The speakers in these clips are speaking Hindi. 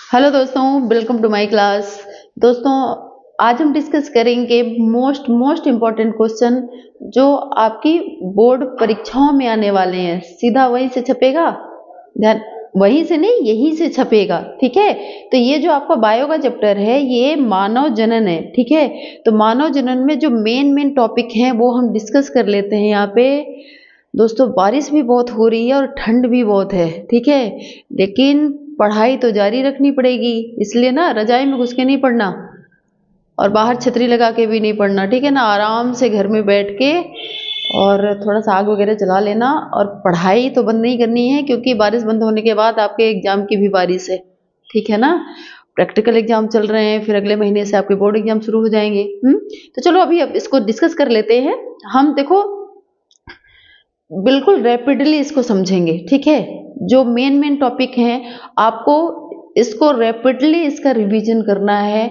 हेलो दोस्तों, वेलकम टू माय क्लास। दोस्तों, आज हम डिस्कस करेंगे मोस्ट इम्पोर्टेंट क्वेश्चन जो आपकी बोर्ड परीक्षाओं में आने वाले हैं। सीधा वहीं से छपेगा, ध्यान, वहीं से नहीं, यहीं से छपेगा। ठीक है, तो ये जो आपका बायो का चैप्टर है ये मानव जनन है। ठीक है, तो मानव जनन में जो मेन टॉपिक हैं वो हम डिस्कस कर लेते हैं। यहाँ पे दोस्तों बारिश भी बहुत हो रही है और ठंड भी बहुत है। ठीक है, लेकिन पढ़ाई तो जारी रखनी पड़ेगी, इसलिए ना रजाई में घुस के नहीं पढ़ना और बाहर छतरी लगा के भी नहीं पढ़ना। ठीक है ना, आराम से घर में बैठ के और थोड़ा सा आग वगैरह चला लेना। और पढ़ाई तो बंद नहीं करनी है, क्योंकि बारिश बंद होने के बाद आपके एग्जाम की भी बारिश है। ठीक है ना, प्रैक्टिकल एग्जाम चल रहे हैं, फिर अगले महीने से आपके बोर्ड एग्जाम शुरू हो जाएंगे। तो चलो अभी अब इसको डिस्कस कर लेते हैं। हम देखो बिल्कुल रैपिडली इसको समझेंगे। ठीक है, जो मेन टॉपिक हैं आपको इसको रैपिडली इसका रिवीजन करना है।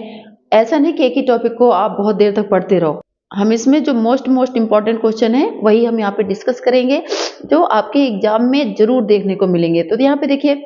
ऐसा नहीं कि एक ही टॉपिक को आप बहुत देर तक पढ़ते रहो। हम इसमें जो मोस्ट इम्पॉर्टेंट क्वेश्चन है वही हम यहाँ पे डिस्कस करेंगे, जो आपके एग्जाम में जरूर देखने को मिलेंगे। तो यहाँ पे देखिए,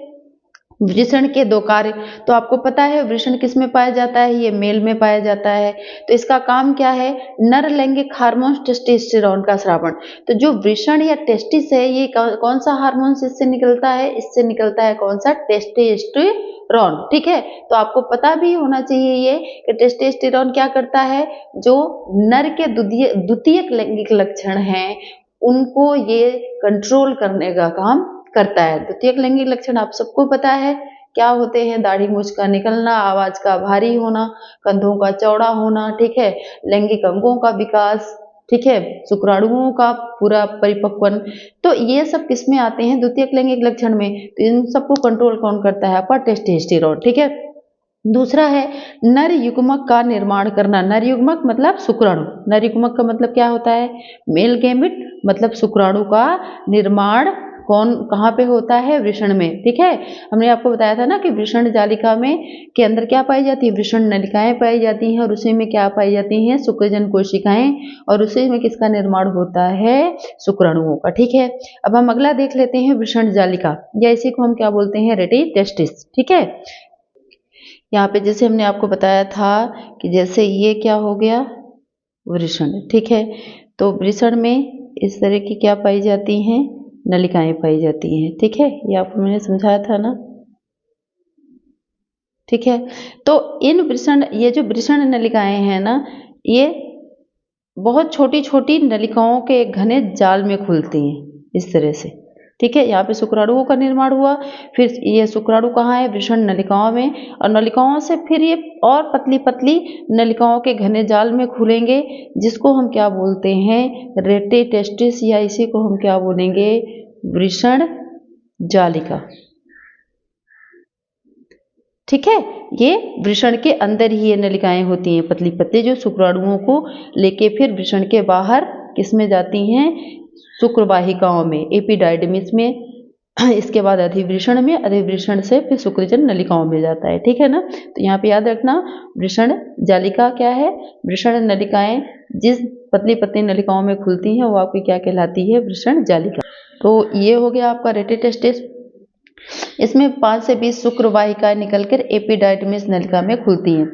वृषण के दो कार्य। तो आपको पता है वृषण किस में पाया जाता है, ये मेल में पाया जाता है। तो इसका काम क्या है, नर लैंगिक हार्मोन टेस्टोस्टेरोन का स्रावण। तो जो वृषण या टेस्टिस है ये कौन सा हार्मोन इससे निकलता है, इससे निकलता है कौन सा, टेस्टोस्टेरोन। ठीक है, तो आपको पता भी होना चाहिए ये कि टेस्टोस्टेरोन क्या करता है, जो नर के द्वितीयक लैंगिक लक्षण हैं उनको ये कंट्रोल करने का काम करता है। द्वितीयक लैंगिक लक्षण आप सबको पता है क्या होते हैं, दाढ़ी मूंछ का निकलना, आवाज का भारी होना, कंधों का चौड़ा होना। ठीक है, लैंगिक अंगों का विकास, ठीक है, शुक्राणुओं का पूरा परिपक्वन। तो ये सब किस में आते हैं, द्वितीयक लैंगिक लक्षण में। तो इन सबको कंट्रोल कौन करता है, आपका टेस्टोस्टेरोन। ठीक है, दूसरा है नर युग्मक का निर्माण करना। नर युग्मक मतलब शुक्राणु। नर युग्मक का मतलब क्या होता है, मेल गैमेट, मतलब शुक्राणु का निर्माण कौन कहाँ पे होता है, वृषण में। ठीक है, हमने आपको बताया था ना कि वृषण जालिका में के अंदर क्या पाई जाती है, वृषण नलिकाएं पाई जाती हैं, और उसी में क्या पाई जाती हैं, शुक्रजन कोशिकाएं, और उसी में किसका निर्माण होता है, शुक्राणुओं का। ठीक है, अब हम अगला देख लेते हैं वृषण जालिका, या इसी को हम क्या बोलते हैं, रेटी टेस्टिस। ठीक है, यहाँ पे जैसे हमने आपको बताया था कि जैसे ये क्या हो गया, वृषण। ठीक है, तो वृषण में इस तरह की क्या पाई जाती हैं, नलिकाएं पाई जाती हैं। ठीक है, ये आपको मैंने समझाया था ना। ठीक है, तो इन वृषण, ये जो वृषण नलिकाएं हैं ना, ये बहुत छोटी छोटी नलिकाओं के एक घने जाल में खुलती हैं इस तरह से। ठीक है, यहाँ पे शुक्राणुओं का निर्माण हुआ, फिर ये शुक्राणु कहाँ है, वृषण नलिकाओं में, और नलिकाओं से फिर ये और पतली पतली नलिकाओं के घने जाल में खुलेंगे, जिसको हम क्या बोलते हैं, रेटे टेस्टिस, या इसी को हम क्या बोलेंगे, वृषण जालिका। ठीक है, ये वृषण के अंदर ही ये नलिकाएं होती हैं पतली पतली, जो शुक्राणुओं को लेके फिर वृषण के बाहर किस में जाती हैं, शुक्रवाहिकाओं में, एपिडाइडमिस में, इसके बाद अधिवृषण में, अधिवृषण से फिर शुक्रजन नलिकाओं में जाता है। ठीक है ना, तो यहाँ पे याद रखना वृषण जालिका क्या है, वृषण नलिकाएं जिस पतली पतली नलिकाओं में खुलती हैं वो आपकी क्या कहलाती है, वृषण जालिका। तो ये हो गया आपका रेटिटेस्टिस। इसमें 5 से 20 शुक्र वाहिकाएं निकलकर एपिडाइडमिस नलिका में खुलती हैं।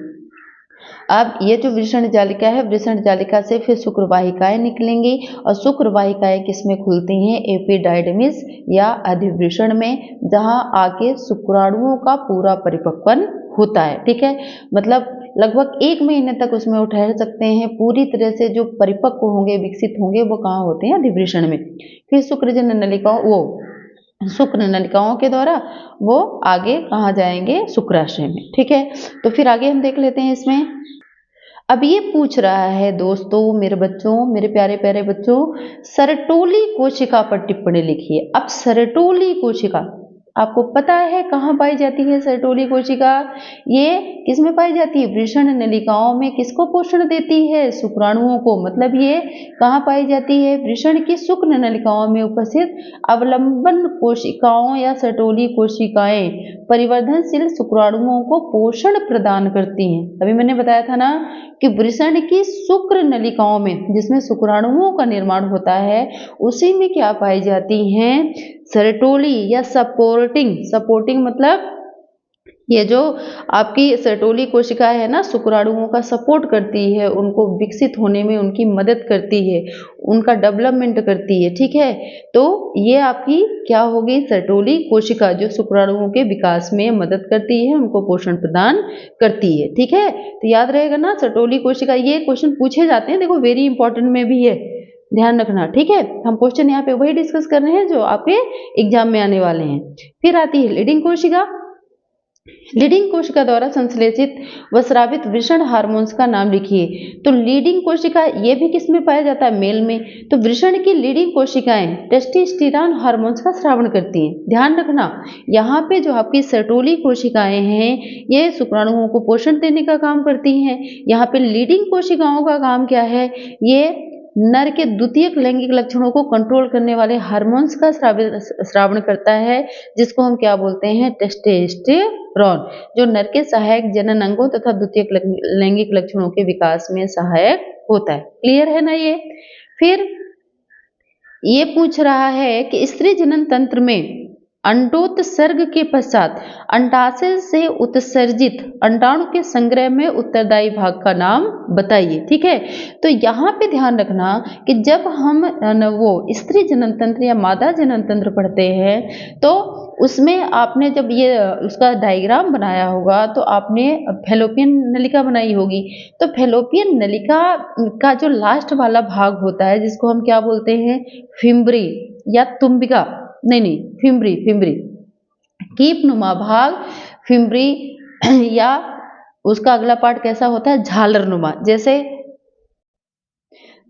अब ये जो वृषण जालिका है, वृषण जालिका से फिर शुक्र वाहिकाएं निकलेंगी, और शुक्र वाहिकाएं किसमें खुलती हैं, एपिडाइडमिस या अधिवृषण में, जहां आके शुक्राणुओं का पूरा परिपक्वन होता है। ठीक है, मतलब लगभग 1 महीने तक उसमें वो ठहर सकते हैं। पूरी तरह से जो परिपक्व होंगे, विकसित होंगे, वो कहाँ होते हैं, अधिवृषण में। फिर शुक्रजन नलिकाओं, वो शुक्र नलिकाओं के द्वारा वो आगे कहाँ जाएंगे, शुक्राशय में। ठीक है, तो फिर आगे हम देख लेते हैं इसमें। अब ये पूछ रहा है दोस्तों, मेरे बच्चों, मेरे प्यारे प्यारे बच्चों, सरटोली कोशिका पर टिप्पणी लिखिए। अब सरटोली कोशिका आपको पता है कहाँ पाई जाती है, सरटोली कोशिका ये किस में पाई जाती है, वृषण नलिकाओं में। किसको पोषण देती है, शुक्राणुओं को। मतलब ये कहाँ पाई जाती है, वृषण की शुक्र नलिकाओं में उपस्थित अवलंबन कोशिकाओं या सरटोली कोशिकाएं परिवर्धनशील शुक्राणुओं को पोषण प्रदान करती हैं। अभी मैंने बताया था ना कि वृषण की शुक्र नलिकाओं में, जिसमें शुक्राणुओं का निर्माण होता है, उसी में क्या पाई जाती हैं, सरटोली या सपोर्टिंग। सपोर्टिंग मतलब ये जो आपकी सर्टोली कोशिका है ना, शुक्राणुओं का सपोर्ट करती है, उनको विकसित होने में उनकी मदद करती है, उनका डेवलपमेंट करती है, ठीक है। तो ये आपकी क्या होगी, सर्टोली कोशिका, जो शुक्राणुओं के विकास में मदद करती है, उनको पोषण प्रदान करती है, ठीक है। तो याद रहेगा ना सर्टोली कोशिका, ये क्वेश्चन पूछे जाते हैं, देखो वेरी इंपॉर्टेंट में भी है, ध्यान रखना, ठीक है। हम क्वेश्चन यहाँ पे वही डिस्कस कर रहे हैं जो आपके एग्जाम में आने वाले हैं। फिर आती है लीडिंग कोशिका। लीडिंग कोशिका द्वारा संश्लेषित व स्रावित वृषण हार्मोन्स का नाम लिखिए। तो लीडिंग कोशिका ये भी किस में पाया जाता है, मेल में। तो वृषण की लीडिंग कोशिकाएं टेस्टोस्टेरोन हार्मोन्स का स्रावण करती हैं। ध्यान रखना, यहाँ पे जो आपकी सर्टोली कोशिकाएं हैं ये शुक्राणुओं को पोषण देने का काम करती हैं। यहाँ पे लीडिंग कोशिकाओं का काम क्या है, ये नर के द्वितीयक लैंगिक लक्षणों को कंट्रोल करने वाले हार्मोन्स का स्रावण करता है, जिसको हम क्या बोलते हैं, टेस्टोस्टेरोन, जो नर के सहायक जनन अंगों तथा द्वितीयक लैंगिक लक्षणों के विकास में सहायक होता है। क्लियर है ना ये। फिर ये पूछ रहा है कि स्त्री जनन तंत्र में अंडोत्सर्ग के पश्चात अंडाशय से उत्सर्जित अंडाणु के संग्रह में उत्तरदायी भाग का नाम बताइए, ठीक है। तो यहाँ पे ध्यान रखना कि जब हम वो स्त्री जनन तंत्र या मादा जनन तंत्र पढ़ते हैं तो उसमें आपने जब ये उसका डायग्राम बनाया होगा तो आपने फैलोपियन नलिका बनाई होगी। तो फैलोपियन नलिका का जो लास्ट वाला भाग होता है जिसको हम क्या बोलते हैं, फिम्बरी या तुम्बिका, नहीं फिम्बरी, कीप नुमा भाग फिम्बरी, या उसका अगला पार्ट कैसा होता है, झालर नुमा। जैसे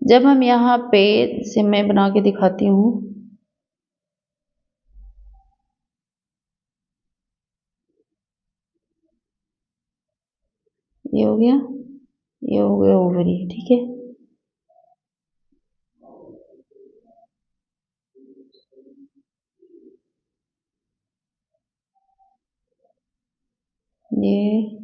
जब हम यहाँ पे से मैं बना के दिखाती हूँ, ये हो गया, ये हो गया ओवरी, ठीक है। ये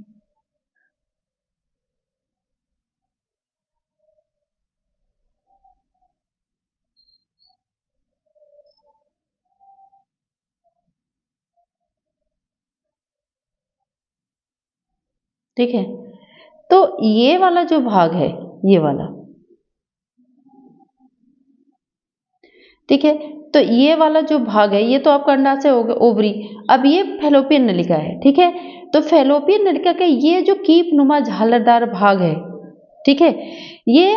ठीक है। तो ये वाला जो भाग है, ये वाला, ठीक है। तो ये वाला जो भाग है ये तो आपका अंडाशय हो गया, ओवरी। अब ये फैलोपियन नलिका है, ठीक है। तो फैलोपियन नलिका का ये जो कीप नुमा झालरदार भाग है, ठीक है, ये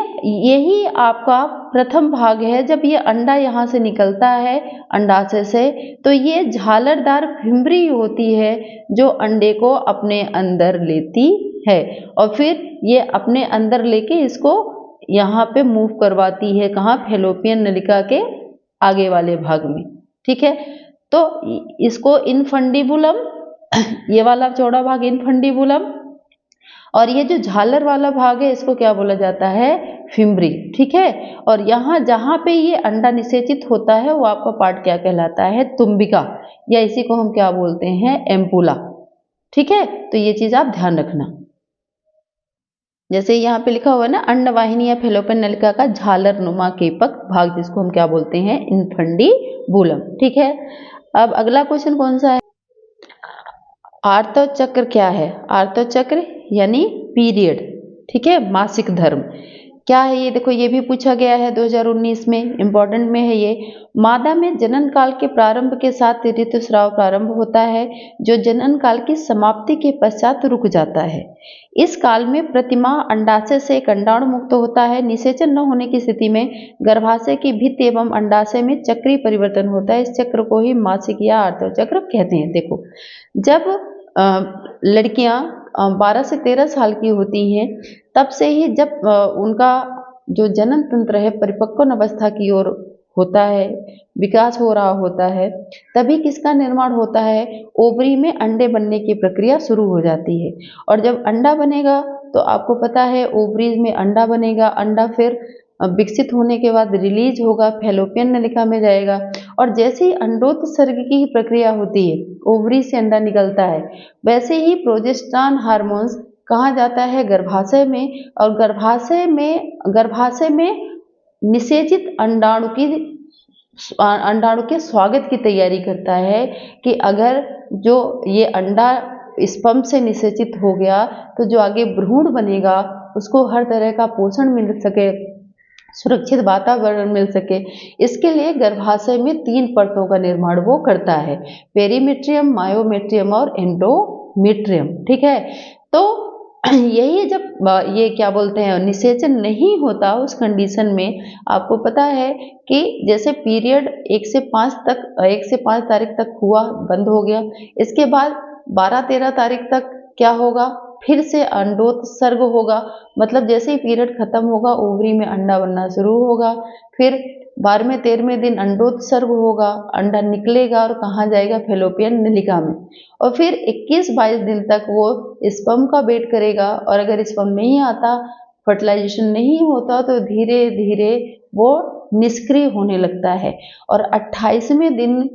यही आपका प्रथम भाग है। जब ये अंडा यहाँ से निकलता है अंडाशय से, तो ये झालरदार फिम्बरी होती है जो अंडे को अपने अंदर लेती है और फिर ये अपने अंदर लेके इसको यहाँ पे मूव करवाती है, कहाँ, फैलोपियन नलिका के आगे वाले भाग में, ठीक है। तो इसको इनफंडिबुलम, ये वाला चौड़ा भाग इनफंडिबुलम, और ये जो झालर वाला भाग है इसको क्या बोला जाता है, फिम्बरी, ठीक है। और यहाँ जहाँ पे ये अंडा निषेचित होता है वो आपका पार्ट क्या कहलाता है, तुम्बिका, या इसी को हम क्या बोलते हैं, एम्पुला, ठीक है। तो ये चीज आप ध्यान रखना। जैसे यहाँ पे लिखा हुआ है ना, अंडवाहिनी या फैलोपियन नलिका का झालर नुमा केपक भाग, जिसको हम क्या बोलते हैं, इनफंडिबुलम, ठीक है। अब अगला क्वेश्चन कौन सा है, आर्तव चक्र क्या है, आर्तव चक्र यानी पीरियड, ठीक है, मासिक धर्म क्या है ये, देखो ये भी पूछा गया है 2019 में, इंपॉर्टेंट में है ये। मादा में जनन काल के प्रारंभ के साथ ऋतुस्राव प्रारंभ होता है जो जनन काल की समाप्ति के पश्चात रुक जाता है। इस काल में प्रतिमाह अंडाशय से एक अंडाणु मुक्त होता है। निषेचन न होने की स्थिति में गर्भाशय की भित्ति एवं अंडाशय में चक्रीय परिवर्तन होता है। इस चक्र को ही मासिक या आर्तव चक्र कहते हैं। देखो जब लड़कियां 12 से 13 साल की होती हैं तब से ही जब उनका जो जनन तंत्र है परिपक्व अवस्था की ओर होता है, विकास हो रहा होता है, तभी किसका निर्माण होता है, ओवरी में अंडे बनने की प्रक्रिया शुरू हो जाती है। और जब अंडा बनेगा तो आपको पता है ओवरी में अंडा बनेगा, अंडा फिर विकसित होने के बाद रिलीज होगा, फैलोपियन नलिका में जाएगा और जैसे ही अंडोत्सर्ग की प्रक्रिया होती है, ओवरी से अंडा निकलता है, वैसे ही प्रोजेस्टेरॉन हार्मोन्स कहाँ जाता है, गर्भाशय में, और गर्भाशय में निषेचित अंडाणु के स्वागत की तैयारी करता है कि अगर जो ये अंडा स्पर्म से निषेचित हो गया तो जो आगे भ्रूण बनेगा उसको हर तरह का पोषण मिल सके, सुरक्षित वातावरण मिल सके, इसके लिए गर्भाशय में 3 परतों का निर्माण वो करता है, पेरीमेट्रियम, मायोमेट्रियम और एंडोमेट्रियम। ठीक है, तो यही जब ये क्या बोलते हैं निषेचन नहीं होता उस कंडीशन में आपको पता है कि जैसे पीरियड 1 से 5 तारीख तक हुआ, बंद हो गया, इसके बाद 12-13 तारीख तक क्या होगा, फिर से अंडोत्सर्ग होगा, मतलब जैसे ही पीरियड खत्म होगा ओवरी में अंडा बनना शुरू होगा, फिर 12वें-13वें दिन अंडोत्सर्ग होगा, अंडा निकलेगा और कहाँ जाएगा, फैलोपियन नलिका में, और फिर 21-22 दिन तक वो स्पर्म का वेट करेगा, और अगर स्पर्म नहीं आता, फर्टिलाइजेशन नहीं होता, तो धीरे धीरे वो निष्क्रिय होने लगता है, और 28वें दिन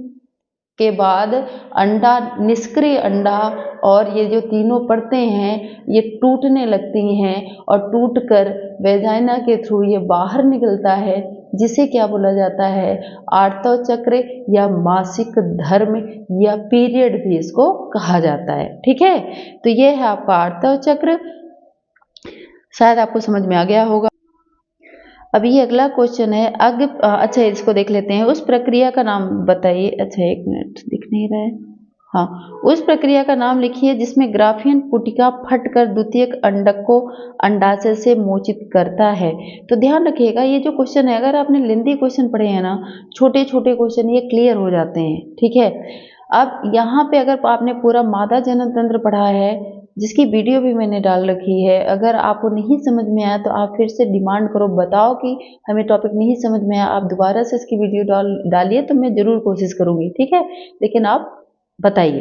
के बाद अंडा, निष्क्रिय अंडा और ये जो तीनों परतें हैं ये टूटने लगती हैं, और टूटकर वेजाइना के थ्रू ये बाहर निकलता है, जिसे क्या बोला जाता है, आर्तव चक्र या मासिक धर्म या पीरियड भी इसको कहा जाता है। ठीक है, तो ये है आपका आर्तव चक्र, शायद आपको समझ में आ गया होगा। अब ये अगला क्वेश्चन है, अच्छा इसको देख लेते हैं, उस प्रक्रिया का नाम बताइए। अच्छा 1 मिनट, दिख नहीं रहा है, हाँ, उस प्रक्रिया का नाम लिखिए जिसमें ग्राफियन पुटिका फटकर द्वितीयक अंडक को अंडाशय से मोचित करता है। तो ध्यान रखिएगा ये जो क्वेश्चन है, अगर आपने लेंदी क्वेश्चन पढ़े हैं ना, छोटे छोटे क्वेश्चन ये क्लियर हो जाते हैं। ठीक है, अब यहाँ पे अगर आपने पूरा मादा जनन तंत्र पढ़ा है, जिसकी वीडियो भी मैंने डाल रखी है, अगर आपको नहीं समझ में आया तो आप फिर से डिमांड करो, बताओ कि हमें टॉपिक नहीं समझ में आया, आप दोबारा से इसकी वीडियो डालिए, तो मैं जरूर कोशिश करूंगी। ठीक है, लेकिन आप बताइए।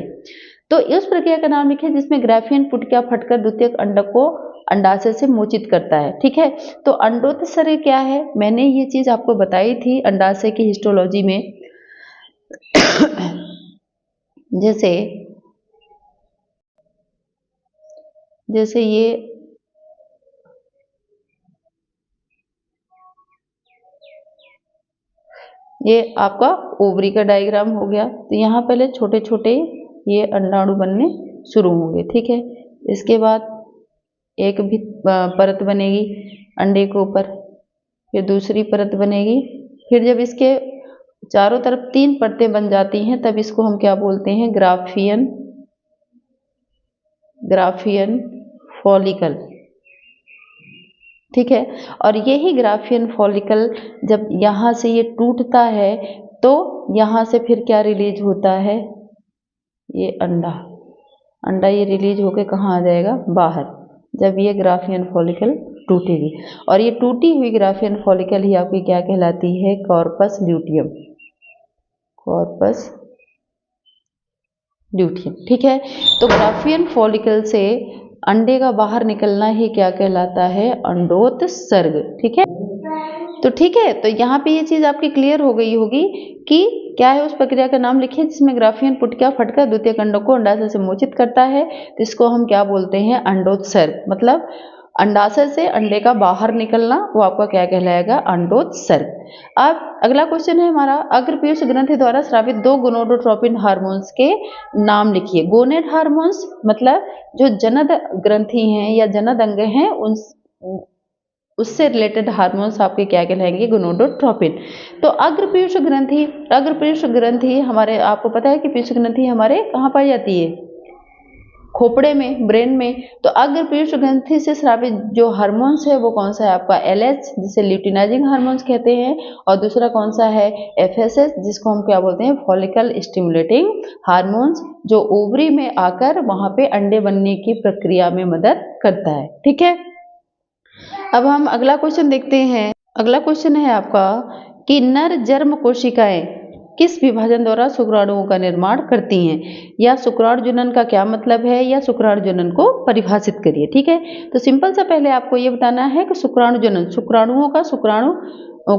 तो इस प्रक्रिया का नाम लिखिए जिसमें ग्राफियन पुटिका फटकर द्वितीयक अंडक को अंडाशय से मोचित करता है। ठीक है, तो अंडोत्सर्ग क्या है, मैंने ये चीज आपको बताई थी अंडाशय की हिस्टोलॉजी में। जैसे ये आपका ओवरी का डायग्राम हो गया, तो यहाँ पहले छोटे छोटे ये अंडाणु बनने शुरू होंगे। ठीक है, इसके बाद एक भी परत बनेगी अंडे के ऊपर, फिर दूसरी परत बनेगी, फिर जब इसके चारों तरफ 3 परतें बन जाती हैं तब इसको हम क्या बोलते हैं, ग्राफियन फॉलिकल। ठीक है, और यही ग्राफियन फॉलिकल जब यहाँ से ये टूटता है तो यहाँ से फिर क्या रिलीज होता है, ये अंडा ये रिलीज होके कहाँ आ जाएगा, बाहर, जब ये ग्राफियन फॉलिकल टूटेगी। और ये टूटी हुई ग्राफियन फॉलिकल ही आपकी क्या कहलाती है, कॉर्पस ल्यूटियम। ठीक है, तो ग्राफियन फॉलिकल से अंडे का बाहर निकलना ही क्या कहलाता है, अंडोत्सर्ग। ठीक है, तो ठीक है, तो यहाँ पे ये चीज आपकी क्लियर हो गई होगी कि क्या है, उस प्रक्रिया का नाम लिखिए जिसमें ग्राफियन पुटिका फटकर द्वितीयक अंडों को अंडाशय से मोचित करता है, तो इसको हम क्या बोलते हैं, अंडोत्सर्ग। मतलब अंडाशय से अंडे का बाहर निकलना, वो आपका क्या कहलाएगा, अंडोत्सर्ग। अब अगला क्वेश्चन है हमारा, अग्रपीयूष ग्रंथि द्वारा स्रावित 2 गोनोडोट्रोपिन हार्मोन्स के नाम लिखिए। गोनेड हार्मोन्स मतलब जो जनद ग्रंथि हैं या जनद अंग हैं, उससे रिलेटेड हार्मोन्स आपके क्या कहलाएंगे, गोनोडोट्रोपिन। तो अग्रपीयूष ग्रंथि हमारे, आपको पता है कि पीयूष ग्रंथि हमारे कहाँ पाई जाती है, खोपड़े में, ब्रेन में। तो अग्रपीयूष ग्रंथि से स्रावित जो हार्मोन्स है वो कौन सा है आपका, LH जिसे ल्यूटिनाइजिंग हार्मोन्स कहते हैं, और दूसरा कौन सा है, FSH जिसको हम क्या बोलते हैं, फॉलिकल स्टिमुलेटिंग हार्मोन्स, जो ओवरी में आकर वहां पे अंडे बनने की प्रक्रिया में मदद करता है। ठीक है, अब हम अगला क्वेश्चन देखते हैं। अगला क्वेश्चन है आपका कि नर जर्म कोशिकाएं किस विभाजन द्वारा शुक्राणुओं का निर्माण करती हैं, या शुक्राणु जनन का क्या मतलब है, या शुक्राणु जनन को परिभाषित करिए। ठीक है, तो सिंपल सा पहले आपको ये बताना है कि शुक्राणु जनन, शुक्राणुओं का शुक्राणु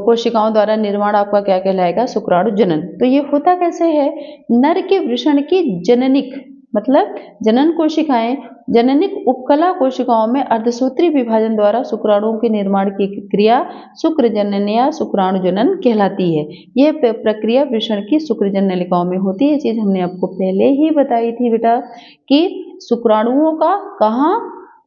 कोशिकाओं द्वारा निर्माण आपका क्या कहलाएगा, शुक्राणु जनन। तो ये होता कैसे है, नर के वृषण की जननिक मतलब जनन कोशिकाएं जननिक उपकला कोशिकाओं में अर्धसूत्री विभाजन द्वारा शुक्राणुओं के निर्माण की क्रिया शुक्र जनन या शुक्राणु जनन कहलाती है। यह प्रक्रिया वृषण की शुक्र जनन नलिकाओं में होती है। ये चीज हमने आपको पहले ही बताई थी बेटा कि शुक्राणुओं का कहाँ,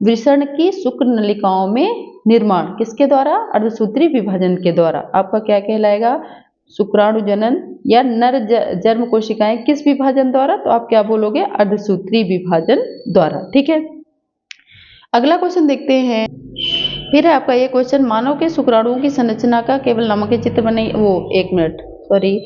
वृषण की शुक्र नलिकाओं में निर्माण, किसके द्वारा, अर्धसूत्री विभाजन के द्वारा। आपका क्या कहलाएगा, शुक्राणु जनन या नर जन्म कोशिकाएं किस विभाजन द्वारा, तो आप क्या बोलोगे, अर्धसूत्री विभाजन द्वारा। ठीक है, अगला क्वेश्चन देखते हैं। फिर है आपका ये क्वेश्चन, मानव के शुक्राणुओं की संरचना का केवल नामक चित्र बने, वो एक मिनट सॉरी,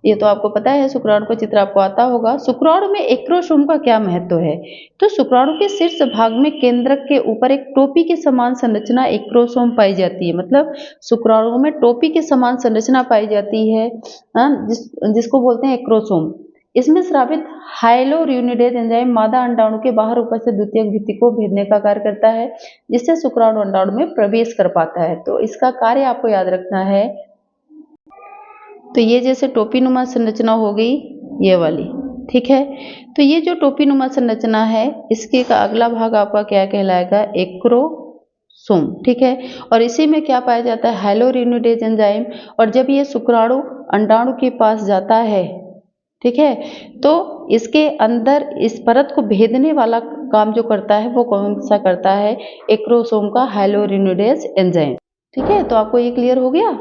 ये तो आपको पता है, शुक्राणु का चित्र आपको आता होगा। शुक्राणु में एक्रोसोम का क्या महत्व है, तो शुक्राणु के शीर्ष भाग में केंद्रक के ऊपर एक टोपी के समान संरचना एक्रोसोम पाई जाती है। मतलब शुक्राणु में टोपी के समान संरचना पाई जाती है, जिसको बोलते हैं एक्रोसोम। इसमें स्रावित हाइलोरियूनिडेज एंजाइम मादा अंडाणु के बाहर उपस्थित द्वितीयक भित्ति को भेदने का कार्य करता है, जिससे शुक्राणु अंडाणु में प्रवेश कर पाता है। तो इसका कार्य आपको याद रखना है। तो ये जैसे टोपी नुमा संरचना हो गई ये वाली, ठीक है। तो ये जो टोपी नुमा संरचना है, इसके का अगला भाग आपका क्या कहलाएगा, एक्रोसोम, ठीक है। और इसी में क्या पाया जाता है, हाइलोरियूनिडेज एंजाइम। और जब ये शुक्राणु अंडाणु के पास जाता है, ठीक है, तो इसके अंदर इस परत को भेदने वाला काम जो करता है वो कौन सा करता है, एक्रोसोम का हाइलोरियूनिडेज एंजाइम। ठीक है, तो आपको ये क्लियर हो गया।